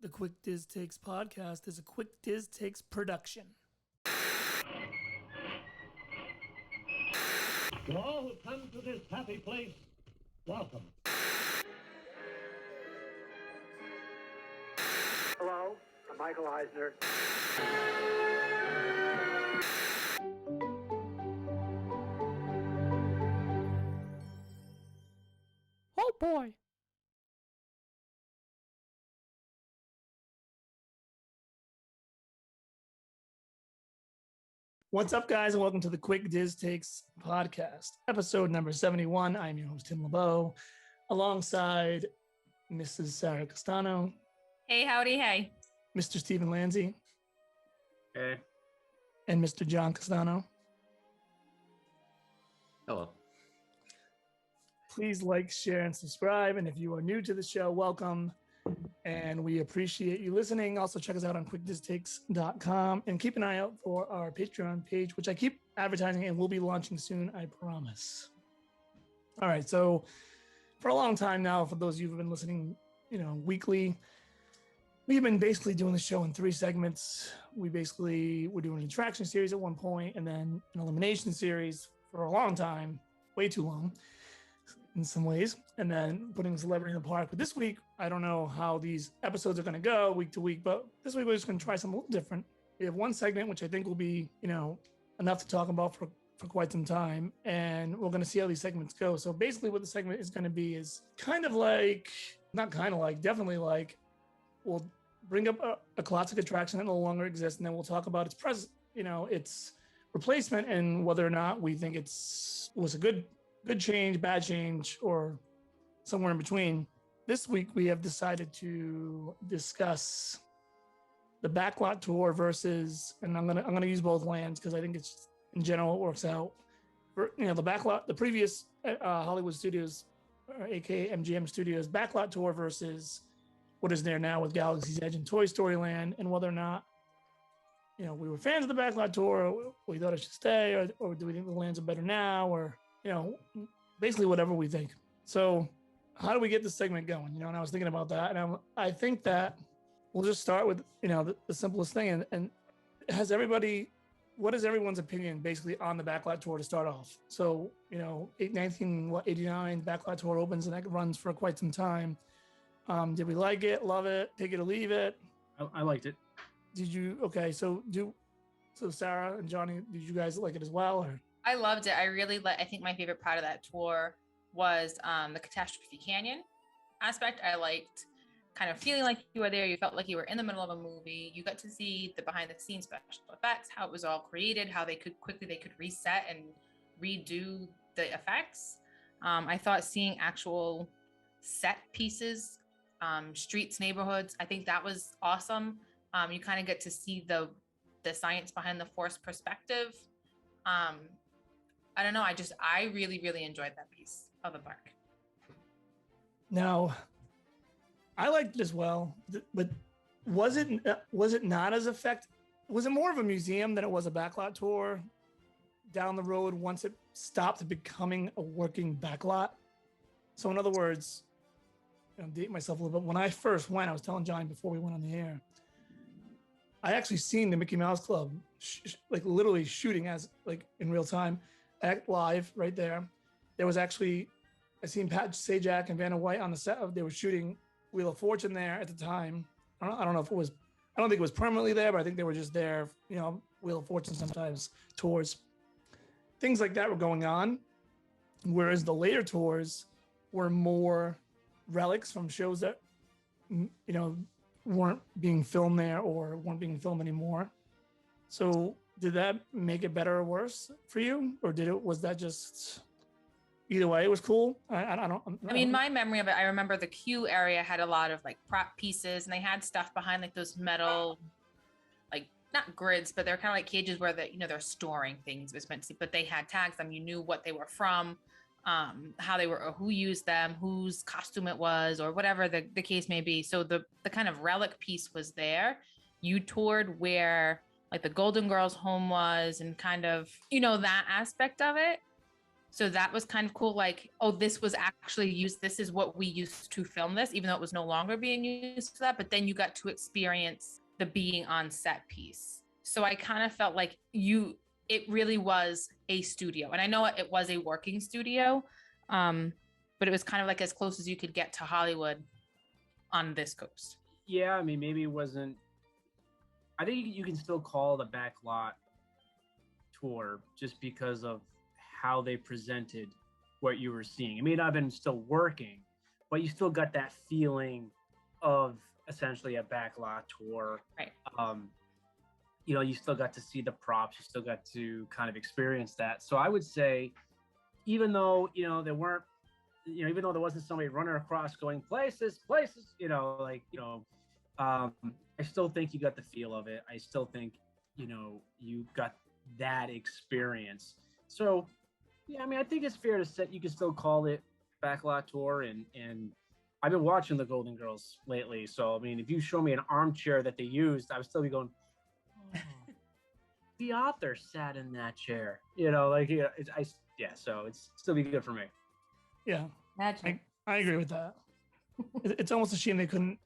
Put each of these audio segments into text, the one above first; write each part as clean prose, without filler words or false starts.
The Quick Diz Takes podcast is a Quick Diz Takes production. To all who come to this happy place, welcome. Hello, I'm Michael Eisner. Oh boy. What's up, guys, and welcome to the Quick Diz Takes podcast, episode number 71. I'm your host, Tim LeBeau, alongside Mrs. Sarah Castano. Hey, howdy, hey. Mr. Stephen Lanzi. Hey. And Mr. John Castano. Hello. Please like, share, and subscribe. And if you are new to the show, welcome. And we appreciate you listening. Also, check us out on quickdiztakes.com and keep an eye out for our Patreon page, which I keep advertising and will be launching soon, I promise. All right. So for a long time now, for those of you who've been listening, weekly, we've been basically doing the show in 3 segments. We're doing an attraction series at one point and then an elimination series for a long time, way too long in some ways, and then putting a celebrity in the park. But this week, I don't know how these episodes are going to go week to week, but this week we're just going to try something a little different. We have one segment, which I think will be, enough to talk about for quite some time, and we're going to see how these segments go. So basically what the segment is going to be is definitely like, we'll bring up a classic attraction that no longer exists, and then we'll talk about its replacement and whether or not we think was a good change, bad change, or somewhere in between. This week we have decided to discuss the Backlot Tour versus, and I'm gonna use both lands because I think it's in general it works out. The previous Hollywood Studios, aka MGM Studios Backlot Tour versus what is there now with Galaxy's Edge and Toy Story Land, and whether or not we were fans of the Backlot Tour, or we thought it should stay, or do we think the lands are better now, or basically whatever we think. So how do we get this segment going? And I was thinking about that, and I think that we'll just start with, the simplest thing. And what is everyone's opinion basically on the Backlot Tour to start off? So, 1989 Backlot Tour opens and that runs for quite some time. Did we like it, love it, take it or leave it? I liked it. Did you? Okay. So Sarah and Johnny, did you guys like it as well? Or? I loved it. I think my favorite part of that tour was the Catastrophe Canyon aspect. I liked kind of feeling like you were there. You felt like you were in the middle of a movie. You got to see the behind the scenes special effects, how it was all created, how they could reset and redo the effects. I thought seeing actual set pieces, streets, neighborhoods, I think that was awesome. You kind of get to see the science behind the forced perspective. I don't know. I really, really enjoyed that piece of the park. Now, I liked it as well, but was it not as effective? Was it more of a museum than it was a backlot tour down the road once it stopped becoming a working backlot? So in other words, I'm dating myself a little bit. When I first went, I was telling Johnny before we went on the air, I actually seen the Mickey Mouse Club literally shooting in real time. Act live right there. There was actually, I seen Pat Sajak and Vanna White on the set they were shooting Wheel of Fortune there at the time. I don't know if it was, I don't think it was permanently there, but I think they were just there. Wheel of Fortune sometimes tours, things like that were going on. Whereas the later tours were more relics from shows that, weren't being filmed there or weren't being filmed anymore. So did that make it better or worse for you? Or was that just, either way, it was cool? My memory of it, I remember the queue area had a lot of prop pieces and they had stuff behind those metal, not grids, but they're kind of like cages where they're storing things. It was meant to, but they had tags them. You knew what they were from, how they were, or who used them, whose costume it was, or whatever the case may be. So the kind of relic piece was there. You toured where the Golden Girls home was and kind of, that aspect of it. So that was kind of cool. Like, oh, this was actually used. This is what we used to film this, even though it was no longer being used for that. But then you got to experience the being on set piece. So I kind of felt like it really was a studio. And I know it was a working studio, but it was kind of like as close as you could get to Hollywood on this coast. Yeah, I mean, maybe it wasn't. I think you can still call the Backlot Tour just because of how they presented what you were seeing. It may not have been still working, but you still got that feeling of essentially a Backlot Tour. Right. You still got to see the props. You still got to kind of experience that. So I would say, even though there weren't, even though there wasn't somebody running across going places, I still think you got the feel of it. I still think, you got that experience. So, yeah, I mean, I think it's fair to say you can still call it Backlot Tour. And I've been watching the Golden Girls lately. So, I mean, if you show me an armchair that they used, I would still be going, oh, the author sat in that chair. So it's still be good for me. Yeah. Magic. I agree with that. It's almost a shame they couldn't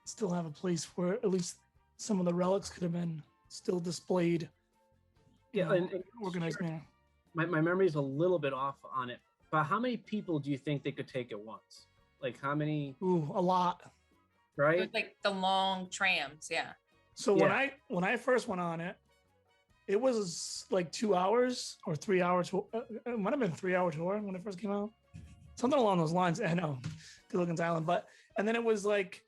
still have a place where at least some of the relics could have been still displayed. Yeah, and organized manner. My memory is a little bit off on it, but how many people do you think they could take at once? Like how many? Ooh, a lot. Right? It was like the long trams, yeah. So when I first went on it, it was like 2 hours or 3 hours. It might have been 3 hour tour when it first came out. Something along those lines. I know, Gilligan's Island, and then it was like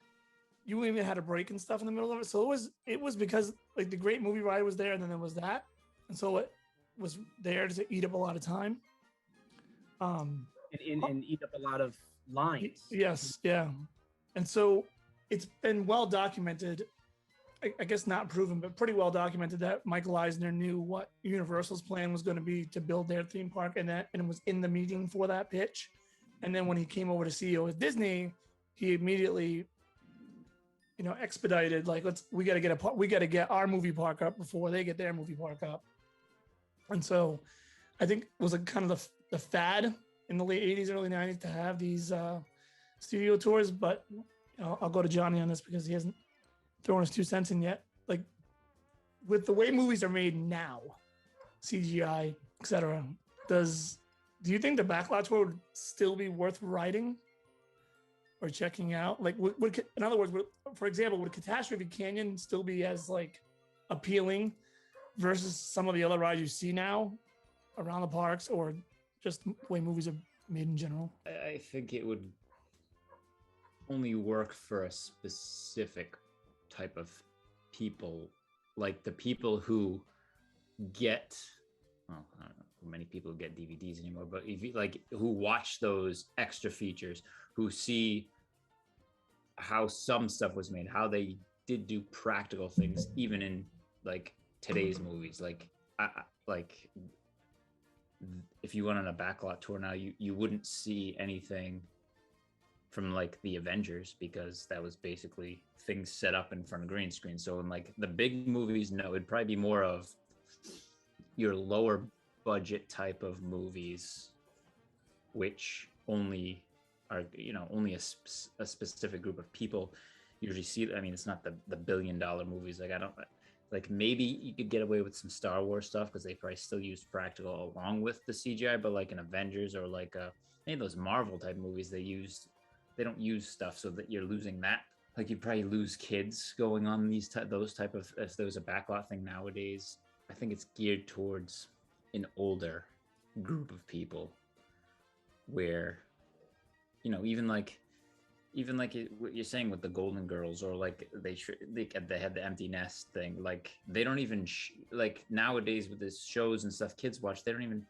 you even had a break and stuff in the middle of it. So it was because like the Great Movie Ride was there, and then there was that, and so it was there to eat up a lot of time. And eat up a lot of lines. Yes, yeah, and so it's been well documented. I guess not proven, but pretty well documented that Michael Eisner knew what Universal's plan was going to be to build their theme park, and it was in the meeting for that pitch. And then when he came over to CEO with Disney, he immediately, expedited like we got to get our movie park up before they get their movie park up. And so, I think it was kind of the fad in the late '80s, early '90s to have these studio tours. But I'll go to Johnny on this because he hasn't throwing his 2 cents in yet. Like with the way movies are made now, CGI, etc. Do you think the Backlot Tour would still be worth riding or checking out? Like, in other words, for example, would Catastrophe Canyon still be as like appealing versus some of the other rides you see now around the parks, or just the way movies are made in general? I think it would only work for a specific type of people, like the people who get, I don't know how many people get DVDs anymore, but if you who watch those extra features, who see how some stuff was made, how they did do practical things, even in like today's movies. If you went on a Backlot Tour now, you wouldn't see anything from like the Avengers, because that was basically things set up in front of green screen. So in like the big movies, no, it'd probably be more of your lower budget type of movies, which only are, only a specific group of people usually see. I mean, it's not the $1 billion movies. Like maybe you could get away with some Star Wars stuff because they probably still use practical along with the CGI, but like an Avengers or like any of those Marvel type movies, they don't use stuff, so that you're losing that. Like you'd probably lose kids going on those type of, if there was a Backlot thing nowadays. I think it's geared towards an older group of people where, even like what you're saying with the Golden Girls, or like they had the empty nest thing. Like they don't even like nowadays with these shows and stuff kids watch, they don't even,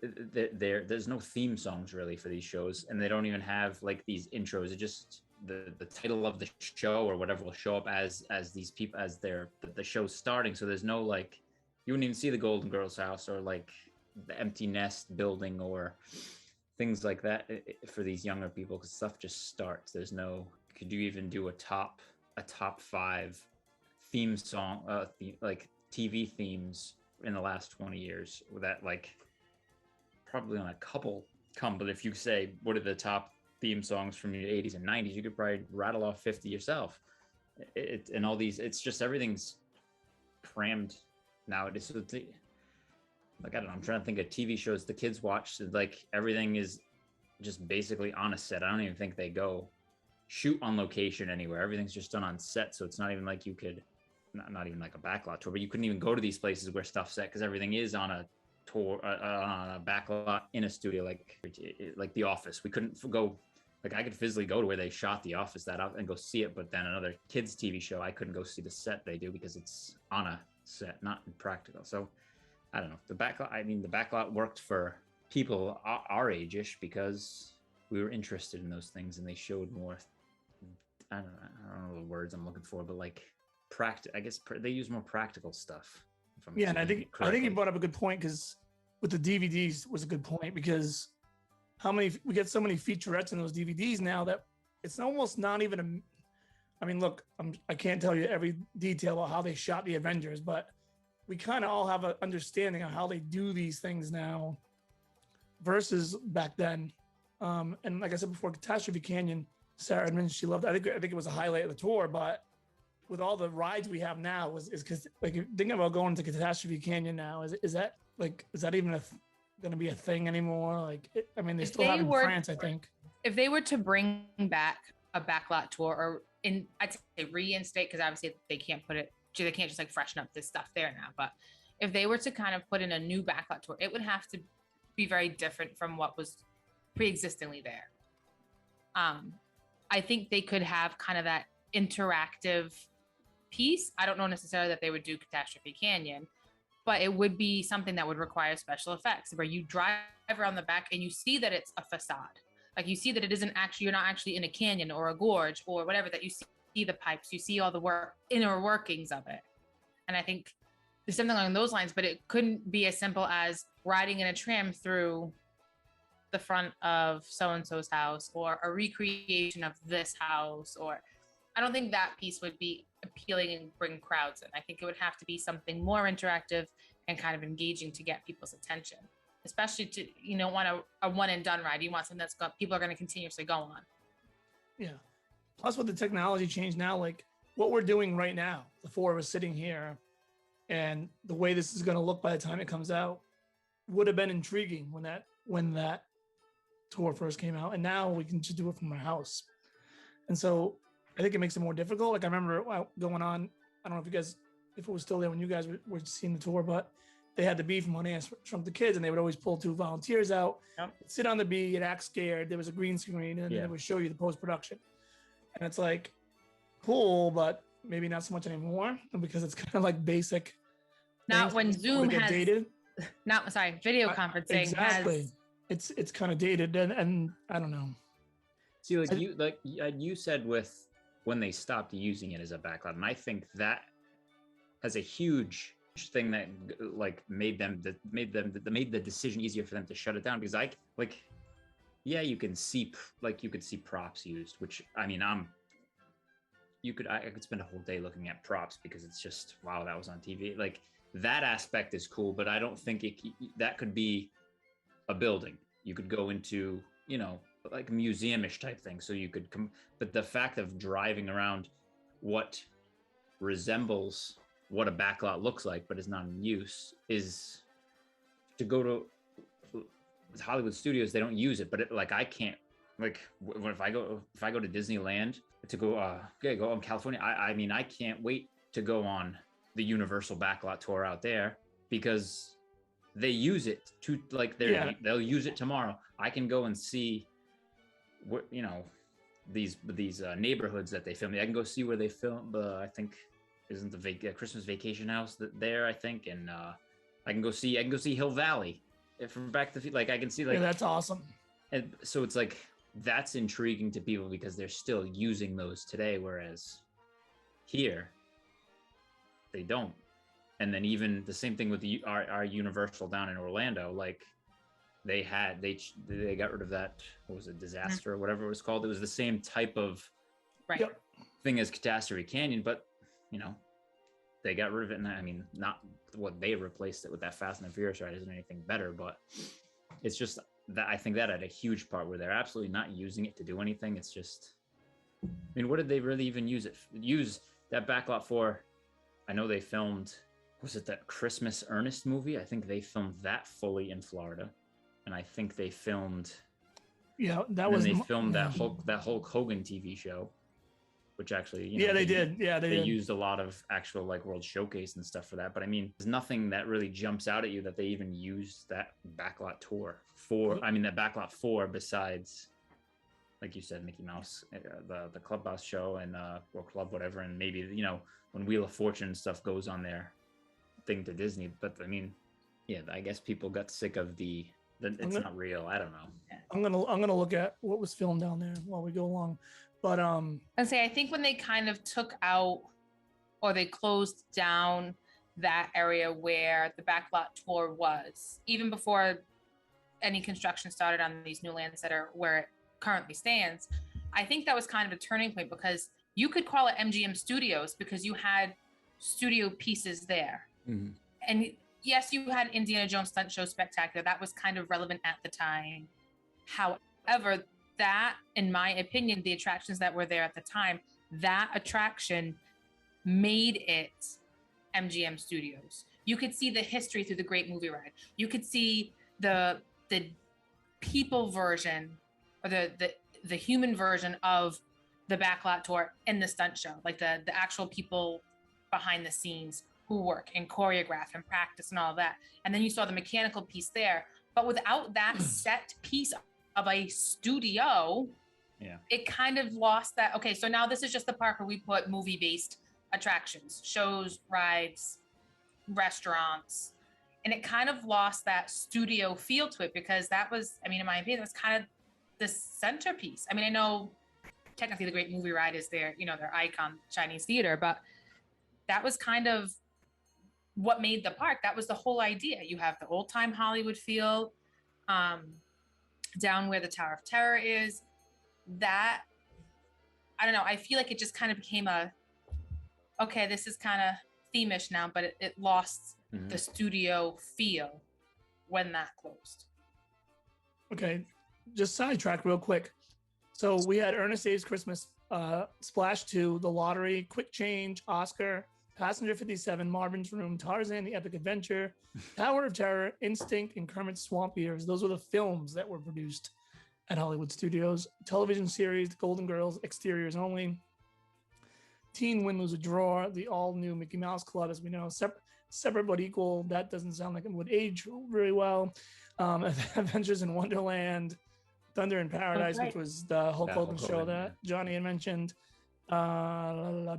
there's no theme songs really for these shows, and they don't even have like these intros. It just the title of the show or whatever will show up as these people as the show's starting. So there's no like, you wouldn't even see the Golden Girls house or like the empty nest building or things like that for these younger people, because stuff just starts. There's no, could you even do a top 5 theme song, like TV themes in the last 20 years that like probably on a couple come, but if you say what are the top theme songs from the 80s and 90s, you could probably rattle off 50 yourself. And all these, it's just everything's crammed nowadays. So like, I don't know, I'm trying to think of TV shows the kids watch, like everything is just basically on a set. I don't even think they go shoot on location anywhere. Everything's just done on set. So it's not even like you could, not even like a backlot tour, but you couldn't even go to these places where stuff's set because everything is on a tour, on a backlot in a studio, like The Office. We couldn't go, like I could physically go to where they shot The Office that up and go see it, but then another kids TV show, I couldn't go see the set they do because it's on a set, not practical. So I don't know. The backlot worked for people our age-ish because we were interested in those things and they showed more. I don't know the words I'm looking for, but like I guess they use more practical stuff. Yeah, and I think you brought up a good point because with the DVDs was a good point because we get so many featurettes in those DVDs now that it's almost not even I mean, look, I can't tell you every detail of how they shot the Avengers, but we kind of all have an understanding of how they do these things now versus back then. And like I said before, Catastrophe Canyon, Sarah Edmonds, she loved. I think it was a highlight of the tour, but with all the rides we have now, is because like thinking about going to Catastrophe Canyon now, is that even going to be a thing anymore? Like, I mean, they still have in France, I think. If they were to bring back a backlot tour, or I'd say reinstate, because obviously they can't just like freshen up this stuff there now. But if they were to kind of put in a new backlot tour, it would have to be very different from what was pre-existingly there. I think they could have kind of that interactive piece. I don't know necessarily that they would do Catastrophe Canyon, but it would be something that would require special effects where you drive around the back and you see that it's a facade. Like you see that it isn't actually, you're not actually in a canyon or a gorge or whatever, that you see the pipes, you see all the inner workings of it. And I think there's something along those lines, but it couldn't be as simple as riding in a tram through the front of so-and-so's house or a recreation of this house. Or I don't think that piece would be appealing and bring crowds in. I think it would have to be something more interactive and kind of engaging to get people's attention, especially you don't want a one and done ride. You want something people are going to continuously go on. Yeah. Plus with the technology change now, like what we're doing right now, the four of us sitting here and the way this is going to look by the time it comes out would have been intriguing when that tour first came out. And now we can just do it from our house. And so I think it makes it more difficult. Like I remember going on, I don't know if it was still there when you guys were seeing the tour, but they had the bee from Honey, I Shrunk the Kids, and they would always pull two volunteers out, sit on the bee, and act scared. There was a green screen, and then they would show you the post-production. And it's like, cool, but maybe not so much anymore because it's kind of like basic. Not when Zoom has dated. Video conferencing exactly. It's kind of dated, and I don't know. See, you said with when they stopped using it as a backlot, and I think that has a huge thing that like made the decision easier for them to shut it down, because I could see props used, which I mean I could spend a whole day looking at props because it's just wow, that was on TV. Like that aspect is cool, but I don't think that could be a building. You could go into, like museum-ish type thing. So you could but the fact of driving around what resembles what a backlot looks like, but is not in use, is to go to Hollywood studios. They don't use it, but I can't, like if I go to Disneyland to go on California, I mean, I can't wait to go on the Universal Backlot Tour out there because they use it to they'll use it tomorrow. I can go and see what, these neighborhoods that they film. I can go see where they film. I think isn't the Christmas Vacation House there? I think, and I can go see Hill Valley from Back to the Future. Like I can see that's awesome. And so it's like that's intriguing to people because they're still using those today, whereas here they don't. And then even the same thing with our Universal down in Orlando, like they got rid of that. What was it, disaster or whatever it was called? It was the same type of thing as Catastrophe Canyon, but they got rid of it. And I mean, not what they replaced it with, that Fast and the Furious ride isn't anything better, but it's just that I think that had a huge part where they're absolutely not using it to do anything. It's just, I mean, what did they really even use that backlot for? I know they filmed, was it that Christmas Ernest movie? I think they filmed that fully in Florida, and I think they filmed. Yeah, they filmed that Hulk Hogan TV show, which actually, they did. Yeah, they did. used a lot of actual like World Showcase and stuff for that. But I mean, there's nothing that really jumps out at you that they even used that backlot tour for. I mean, that backlot for besides, like you said, Mickey Mouse, the Clubhouse show and or club whatever, and maybe when Wheel of Fortune and stuff goes on their thing to Disney. But I mean, yeah, I guess people got sick of it's not real. I don't know. I'm gonna look at what was filmed down there while we go along. But I'd say I think when they kind of took out or they closed down that area where the backlot tour was, even before any construction started on these new lands that are where it currently stands, I think that was kind of a turning point because you could call it MGM Studios because you had studio pieces there. Mm-hmm. And yes, you had Indiana Jones Stunt Show Spectacular. That was kind of relevant at the time. However, that, in my opinion, the attractions that were there at the time, that attraction made it MGM Studios. You could see the history through the Great Movie Ride. You could see the people version or the human version of the backlot tour in the stunt show, like the actual people behind the scenes who work and choreograph and practice and all of that. And then you saw the mechanical piece there. But without that set piece of a studio, it kind of lost that. Okay, so now this is just the park where we put movie-based attractions, shows, rides, restaurants, and it kind of lost that studio feel to it because that was, I mean, in my opinion, that's kind of the centerpiece. I mean, I know technically the Great Movie Ride is their icon, Chinese theater, but that was kind of what made the park. That was the whole idea. You have the old time Hollywood feel, down where the Tower of Terror is. That, I don't know, I feel like it just kind of became okay, this is kind of themish now, but it lost the studio feel when that closed. Okay, just sidetrack real quick. So we had Ernest Saves Christmas, Splash 2, The Lottery, Quick Change, Oscar, Passenger 57, Marvin's Room, Tarzan, The Epic Adventure, Tower of Terror, Instinct, and Kermit's Swamp Years. Those were the films that were produced at Hollywood Studios. Television series, The Golden Girls, exteriors only. Teen Win Lose a Draw, the all-new Mickey Mouse Club, as we know, separate but equal. That doesn't sound like it would age very well. Adventures in Wonderland, Thunder in Paradise, which was the Hulk Hogan show that Johnny had mentioned.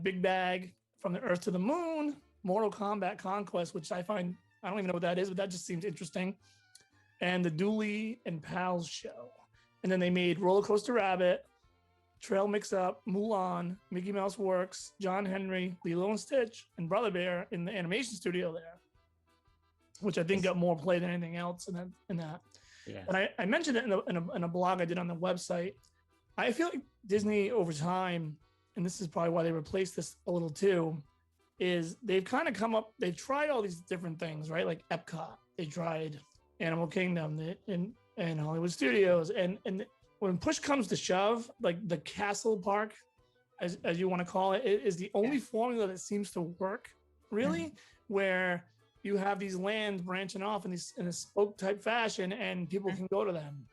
Big Bag, From the Earth to the Moon, Mortal Kombat Conquest, which I don't even know what that is, but that just seems interesting. And the Dooley and Pals show. And then they made Roller Coaster Rabbit, Trail Mix Up, Mulan, Mickey Mouse Works, John Henry, Lilo and Stitch, and Brother Bear in the animation studio there, which I think got more play than anything else in that. Yeah. And I mentioned it in a blog I did on the website. I feel like Disney over time, and this is probably why they replaced this a little too, is they've kind of they've tried all these different things, right? Like Epcot, they tried Animal Kingdom and Hollywood Studios. And when push comes to shove, like the Castle Park, as you want to call it, is the only formula that seems to work, really, where you have these lands branching off in a spoke type fashion and people can go to them.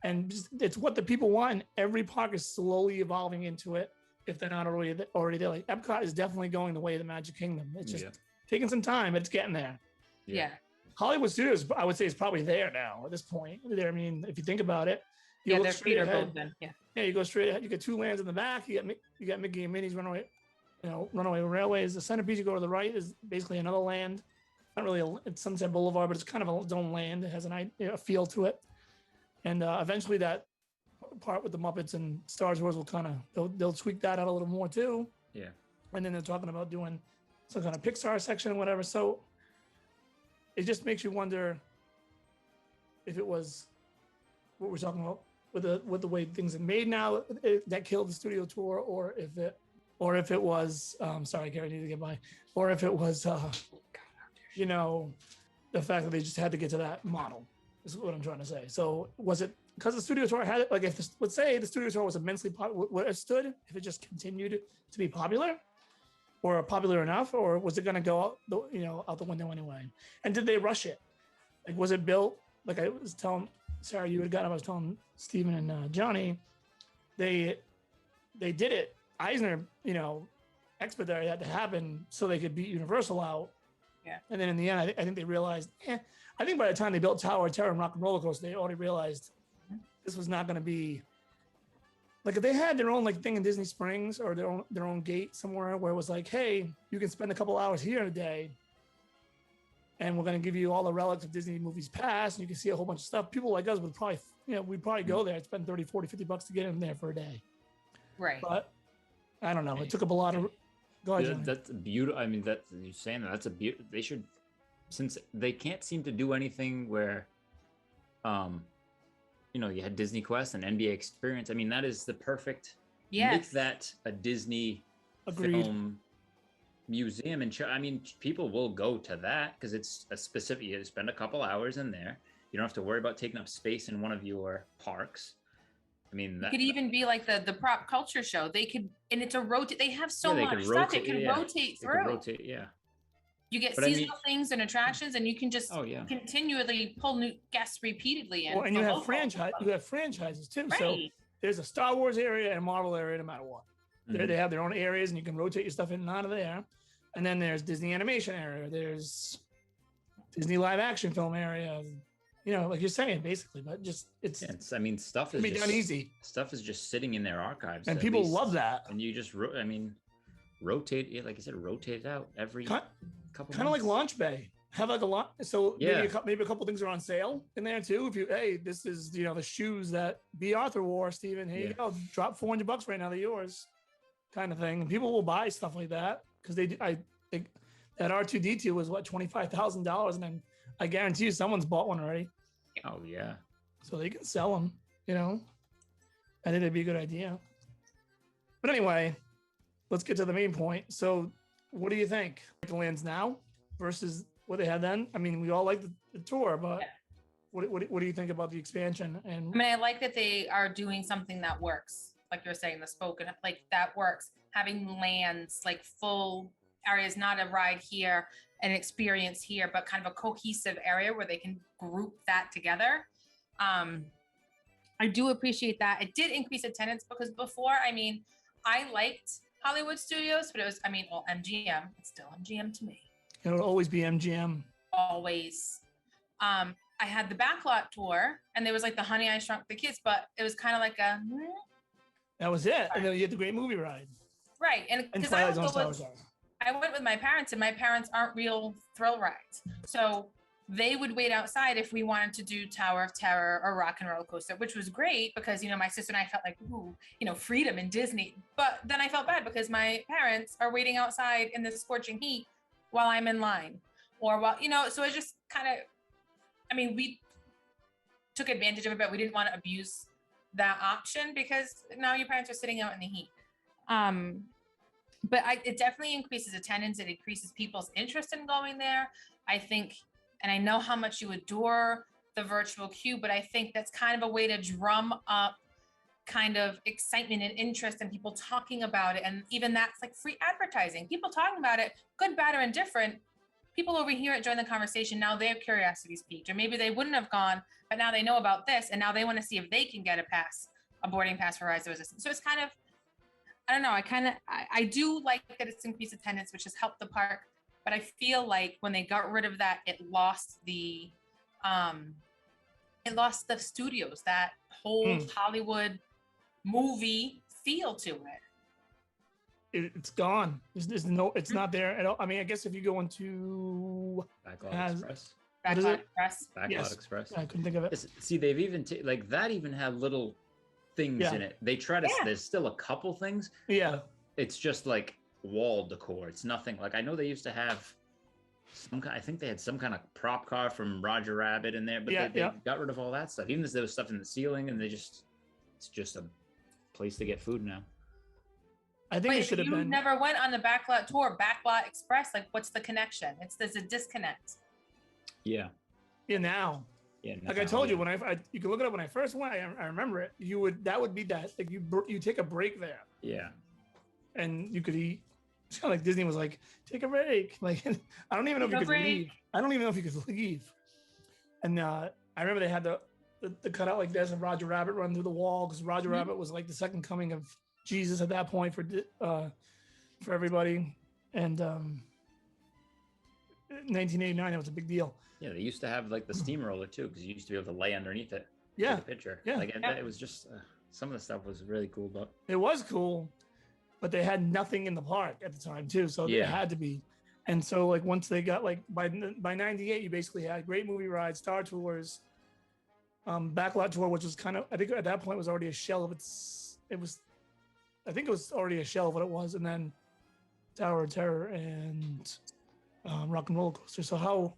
And it's what the people want. And every park is slowly evolving into it, if they're not already there. Like Epcot is definitely going the way of the Magic Kingdom. It's just taking some time, but it's getting there. Yeah. Hollywood Studios, I would say, is probably there now at this point. I mean, if you think about it, their feet are both in. Yeah, you go straight ahead. You get two lands in the back. You got Mickey and Minnie's Runaway Railways. The centerpiece you go to the right is basically another land. Not really it's Sunset Boulevard, but it's kind of its own land. It has a feel to it. And eventually that part with the Muppets and Star Wars will kind of, they'll tweak that out a little more too. Yeah. And then they're talking about doing some kind of Pixar section or whatever. So it just makes you wonder if it was what we're talking about with the way things are made now that killed the studio tour, or if it was sorry, Gary, I need to get by, or if it was the fact that they just had to get to that model. This is what I'm trying to say. So was it because the studio tour had it? Like, if let's say the studio tour was immensely what it stood, if it just continued to be popular, or popular enough, or was it going to go out out the window anyway? And did they rush it? Like, was it built? Like I was telling Sarah, you had got. I was telling Steven and Johnny, they did it. Eisner, expedited that to happen so they could beat Universal out. Yeah. And then in the end, I think they realized, I think by the time they built Tower of Terror and Rock and Roller Coaster, they already realized this was not going to be, like, if they had their own thing in Disney Springs or their own gate somewhere where it was like, hey, you can spend a couple hours here a day and we're going to give you all the relics of Disney movies past and you can see a whole bunch of stuff. People like us would probably, we'd probably go there and spend 30, 40, $50 to get in there for a day. Right. But I don't know. It took up a lot of. Go ahead, Johnny. That's beautiful. I mean, that you're saying that's a beautiful. They should, since they can't seem to do anything where, you had Disney Quest and NBA Experience. I mean, that is the perfect. Yes. Make that a Disney film museum and show. I mean, people will go to that because it's a specific. You spend a couple hours in there. You don't have to worry about taking up space in one of your parks. I mean, it could even be like the prop culture show. They could, and it's a rotate. They have so much stuff it can rotate through. You get seasonal things and attractions, and you can just continually pull new guests repeatedly in. Well, and you have franchises too. Right. So there's a Star Wars area and a Marvel area, no matter what. Mm-hmm. They have their own areas, and you can rotate your stuff in and out of there. And then there's Disney animation area. There's Disney live action film area. Like you're saying, basically, but just I mean, stuff is done easy. Stuff is just sitting in their archives, and people love that. And you just, rotate it, like I said, rotate it out every couple. Kind of like Launch Bay. Have like a lot. So maybe a couple things are on sale in there too. If this is the shoes that B. Arthur wore, Steven. Here you go. Drop $400 right now. They're yours, kind of thing. And people will buy stuff like that because I think that R2D2 was what $25,000, and then I guarantee you someone's bought one already. Oh, yeah. So they can sell them, I think it'd be a good idea. But anyway, let's get to the main point. So what do you think? The lands now versus what they had then? I mean, we all like the tour, but what do you think about the expansion? And I like that they are doing something that works. Like you're saying, the spoken, like that works. Having lands, like full areas, not a ride here, an experience here, but kind of a cohesive area where they can group that together. I do appreciate that. It did increase attendance because before, I liked Hollywood Studios, but it was, MGM. It's still MGM to me. It'll always be MGM. Always. I had the Backlot Tour, and there was like the Honey, I Shrunk the Kids, but it was kind of like a. That was it. And then you had the Great Movie Ride. Right, and because I went with my parents, and my parents aren't real thrill rides. So they would wait outside if we wanted to do Tower of Terror or Rock and Roller Coaster, which was great because, my sister and I felt like, ooh, freedom in Disney. But then I felt bad because my parents are waiting outside in the scorching heat while I'm in line. Or so it just kind of, we took advantage of it, but we didn't want to abuse that option because now your parents are sitting out in the heat. But it definitely increases attendance. It increases people's interest in going there. I think, and I know how much you adore the virtual queue, but I think that's kind of a way to drum up kind of excitement and interest and people talking about it. And even that's like free advertising. People talking about it, good, bad, or indifferent. People over here join the conversation. Now their curiosity's piqued, or maybe they wouldn't have gone, but now they know about this, and now they want to see if they can get a boarding pass for Rise of Resistance. So it's kind of, I don't know. I do like that it's increased attendance, which has helped the park. But I feel like when they got rid of that, it lost the studios, that whole Hollywood movie feel to it. It's gone. There's no. It's not there at all. I guess if you go into Backlot Express. Backlot Express. I couldn't think of it. See, they've even that even had little things in it. They try to. There's still a couple things. Yeah. It's just like wall decor. It's nothing like I know they used to have I think they had some kind of prop car from Roger Rabbit in there, but they got rid of all that stuff. Even if there was stuff in the ceiling, and it's just a place to get food now. I think it should have been. You never went on the Backlot Tour, Backlot Express. Like, what's the connection? There's a disconnect. Yeah. Yeah. Now Yeah, Like I told you, when you can look it up when I first went, I remember it. That would be that. Like you take a break there, Yeah. and you could eat. It's kind of like Disney was like, take a break. Like I don't even know if you Take a could break. leave. I don't even know if you could leave. And I remember they had the cutout like this of Roger Rabbit run through the wall, because Roger Rabbit was like the second coming of Jesus at that point for everybody. And 1989, that was a big deal. Yeah, they used to have like the steamroller too, because you used to be able to lay underneath it. Yeah. Take a picture. Yeah. Like it was just some of the stuff was really cool, but It was cool, but they had nothing in the park at the time too, so it had to be. And so like once they got like by 98, you basically had Great Movie Ride, Star Tours, Backlot Tour, which was kind of, I think at that point was already a shell of I think it was already a shell of what it was, and then Tower of Terror and Rock and Roller Coaster. So how,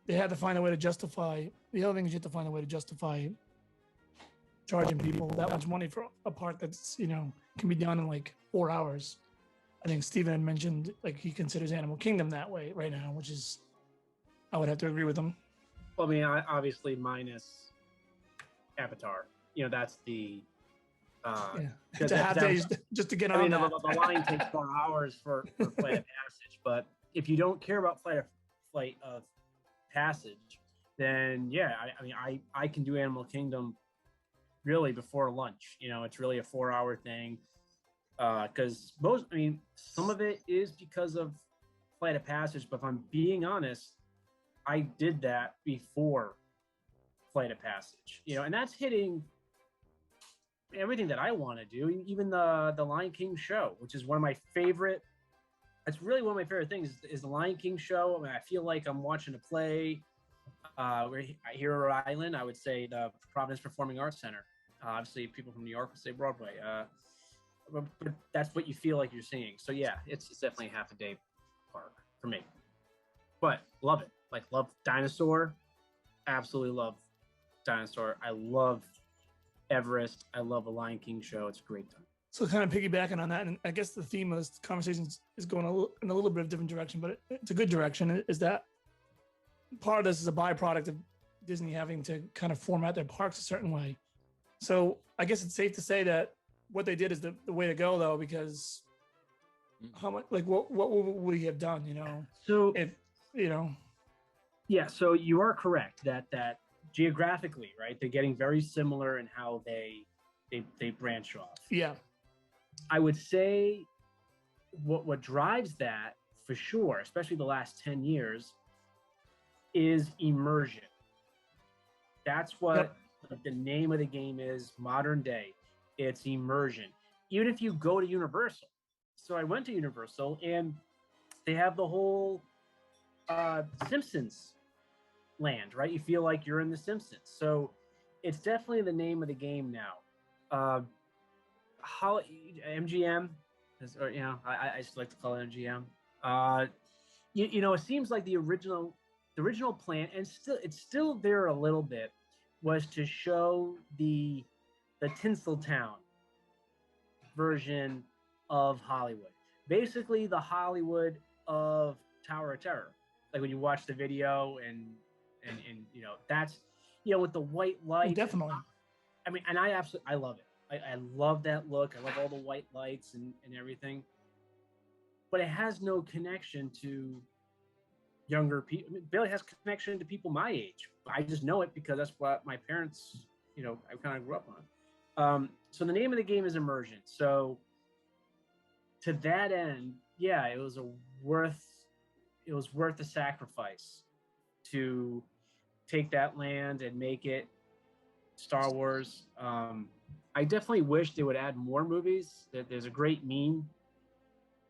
they had to find a way to justify. The other thing is you have to find a way to justify charging people that much money for a park that's can be done in like 4 hours. I think Steven had mentioned like he considers Animal Kingdom that way right now, which is, I would have to agree with him. Well, I mean, obviously minus Avatar. That's the It's a half day just to get on that. The line takes 4 hours for Flight of Passage, but if you don't care about Flight of Passage, then I can do Animal Kingdom really before lunch. It's really a 4-hour thing, because some of it is because of Flight of Passage, but if I'm being honest, I did that before Flight of Passage, and that's hitting everything that I want to do, even the Lion King show, which is one of my favorite. It's really one of my favorite things is the Lion King show. I mean, I feel like I'm watching a play. Here in Rhode Island, I would say the Providence Performing Arts Center. Obviously, people from New York would say Broadway. But that's what you feel like you're seeing. So yeah, it's definitely a half a day park for me. But love it. Like, love Dinosaur. Absolutely love Dinosaur. I love Everest. I love a Lion King show. It's a great time. So kind of piggybacking on that, and I guess the theme of this conversation is going in a little bit of a different direction, but it's a good direction. Is that part of this is a byproduct of Disney having to kind of format their parks a certain way. So I guess it's safe to say that what they did is the way to go, though, because how much, like, what would we have done, So if yeah, so you are correct that geographically, right, they're getting very similar in how they branch off. Yeah. I would say what drives that for sure, especially the last 10 years, is immersion. That's what the name of the game is modern day. It's immersion. Even if you go to Universal. So I went to Universal and they have the whole Simpsons land, right? You feel like you're in the Simpsons. So it's definitely the name of the game now. MGM, I just like to call it MGM. It seems like the original plan, and it's still there a little bit, was to show the Tinseltown version of Hollywood, basically the Hollywood of Tower of Terror. Like when you watch the video and that's with the white light. Definitely. I mean, and I love it. I love that look. I love all the white lights and everything. But it has no connection to younger people. It barely has connection to people my age. I just know it because that's what my parents, I kind of grew up on. So the name of the game is immersion. So to that end, yeah, it was worth the sacrifice to take that land and make it Star Wars. I definitely wish they would add more movies. There's a great meme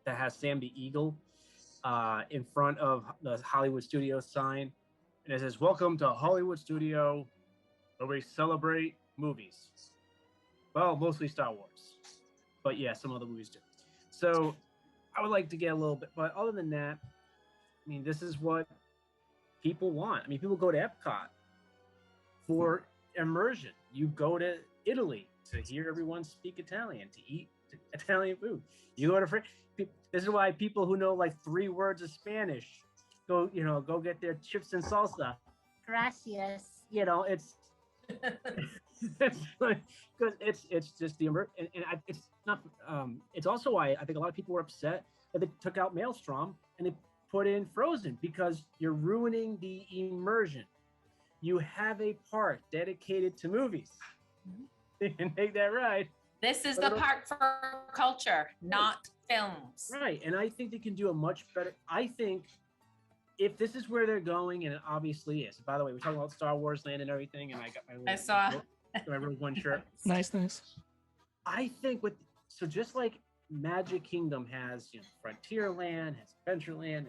that has Sam the Eagle in front of the Hollywood Studio sign. And it says, "Welcome to Hollywood Studio, where we celebrate movies." Well, mostly Star Wars. But yeah, some other movies do. So I would like to get a little bit, but other than that, I mean, this is what people want. I mean, people go to Epcot for immersion. You go to Italy to hear everyone speak Italian, to eat Italian food. You go to this is why people who know like 3 words of Spanish go get their chips and salsa gracias. You know, it's it's like, because it's just it's not. It's also why I think a lot of people were upset that they took out Maelstrom and they put in Frozen, because you're ruining the immersion. You have a park dedicated to movies. You can make that right. This is the park for culture, not films. Right. And I think they can do a much better. I think if this is where they're going, and it obviously is. By the way, we're talking about Star Wars Land and everything, and I got my Rogue One shirt. Nice. I think so just like Magic Kingdom has, Frontierland, has Adventureland.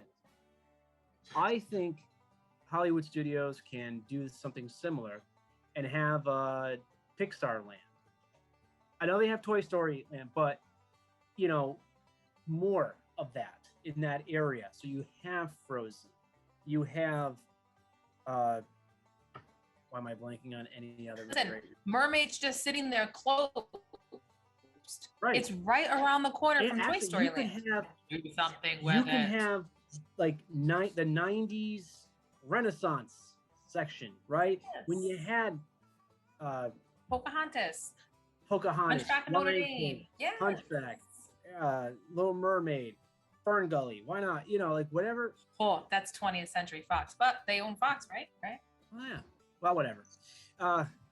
I think Hollywood Studios can do something similar and have Pixar Land. I know they have Toy Story Land, but more of that in that area. So you have Frozen, you have why am I blanking on any other? Listen, Mermaid's just sitting there closed. Right. It's right around the corner from Toy Story Land. Do something with it. You can have like the 90s Renaissance section, right? Yes. When you had Pocahontas, Hunchback of Notre Dame, Hunchback, Little Mermaid, Fern Gully. Why not? Like whatever. Oh, that's 20th Century Fox, but they own Fox, right? Oh, yeah. Well, whatever.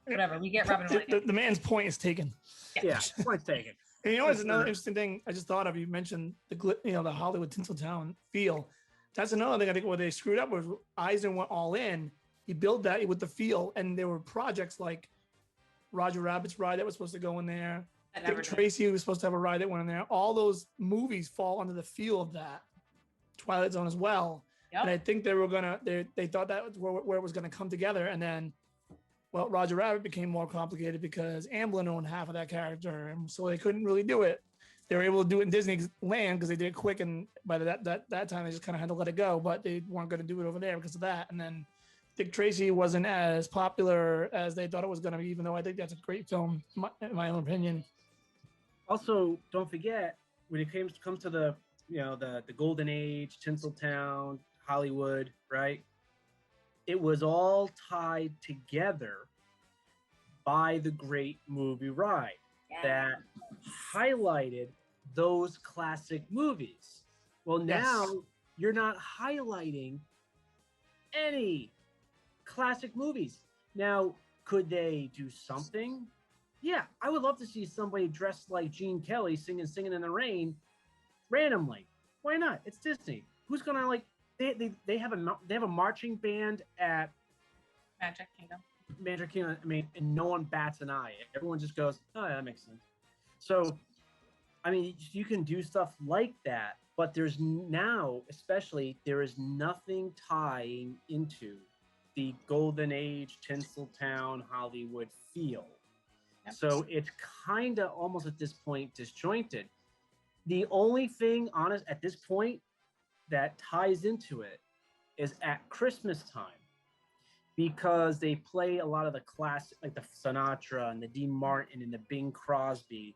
Whatever. We get revenue. The man's point is taken. Yeah, point's taken. And what's another interesting thing I just thought of? You mentioned the Hollywood Tinseltown feel. That's another thing I think where they screwed up was Eisner went all in. He built that with the feel, and there were projects like Roger Rabbit's ride that was supposed to go in there. Dick Tracy was supposed to have a ride that went in there. All those movies fall under the feel of that. Twilight Zone as well. Yep. And I think they were they thought that was where it was gonna come together, and then. Well, Roger Rabbit became more complicated because Amblin owned half of that character, and so they couldn't really do it. They were able to do it in Disneyland because they did it quick, and by that time they just kind of had to let it go. But they weren't going to do it over there because of that. And then Dick Tracy wasn't as popular as they thought it was going to be, even though I think that's a great film, in my own opinion. Also, don't forget when it comes to the the Golden Age, Tinseltown, Hollywood, right? It was all tied together by the Great Movie Ride that highlighted those classic movies. Well, now you're not highlighting any classic movies. Now, could they do something? Yeah, I would love to see somebody dressed like Gene Kelly singing in the Rain randomly. Why not? It's Disney. Who's going to They have a marching band at Magic Kingdom. I mean, and no one bats an eye. Everyone just goes, "Oh, yeah, that makes sense." So, I mean, you can do stuff like that, but there is nothing tying into the Golden Age, Tinseltown, Hollywood feel. Yep. So it's kind of almost at this point disjointed. The only thing, honest, at this point that ties into it is at Christmas time, because they play a lot of the classic, like the Sinatra and the Dean Martin and the Bing Crosby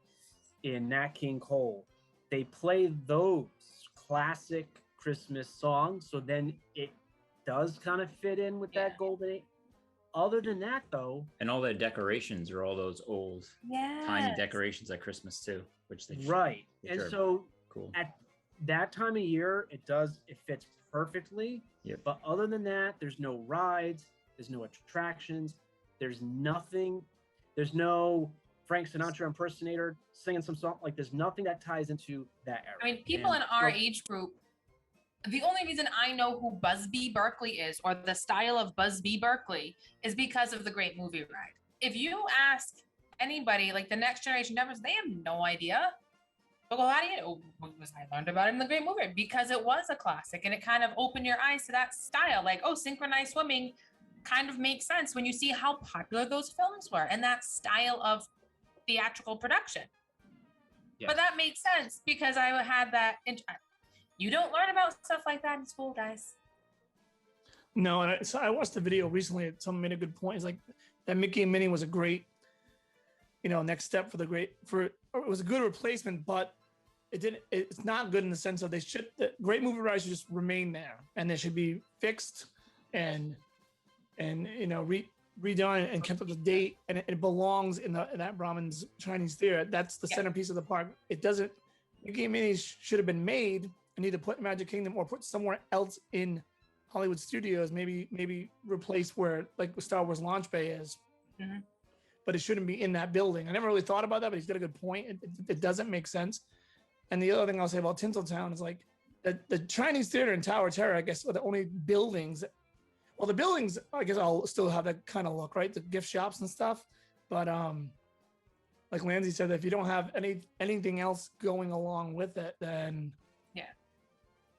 in Nat King Cole. They play those classic Christmas songs, so then it does kind of fit in with that Golden Age. Other than that, though, and all their decorations are all those old, tiny decorations at Christmas too, which they and so cool. At that time of year, it fits perfectly. Yep. But other than that, there's no rides, there's no attractions, there's nothing, there's no Frank Sinatra impersonator singing some song. Like, there's nothing that ties into that era. I mean, people in our age group, the only reason I know who Busby Berkeley is, or the style of Busby Berkeley, is because of the Great Movie Ride. If you ask anybody, like the next generation members, they have no idea. But how do you know? I learned about it in the Great Movie because it was a classic, and it kind of opened your eyes to that style. Like, synchronized swimming kind of makes sense when you see how popular those films were and that style of theatrical production. Yes. But that makes sense because I had that. You don't learn about stuff like that in school, guys. No, and I watched the video recently. Someone made a good point. It's like that Mickey and Minnie was a great, next step for it was a good replacement, but it's not good in the sense of the Great Movie Ride should just remain there, and they should be fixed and and redone and kept up to date, and it belongs in that Brahmin's Chinese theater. That's the centerpiece of the park. It doesn't. Mickey Minis should have been made and either put in Magic Kingdom or put somewhere else in Hollywood Studios. Maybe replace where like Star Wars Launch Bay is. Mhm. But it shouldn't be in that building. I never really thought about that, but he's got a good point. It doesn't make sense. And the other thing I'll say about Tinseltown is like the Chinese Theater and Tower of Terror, I guess, are the only buildings. Well, the buildings, I guess I'll still have that kind of look, right? The gift shops and stuff. But like Lindsay said, if you don't have anything else going along with it, then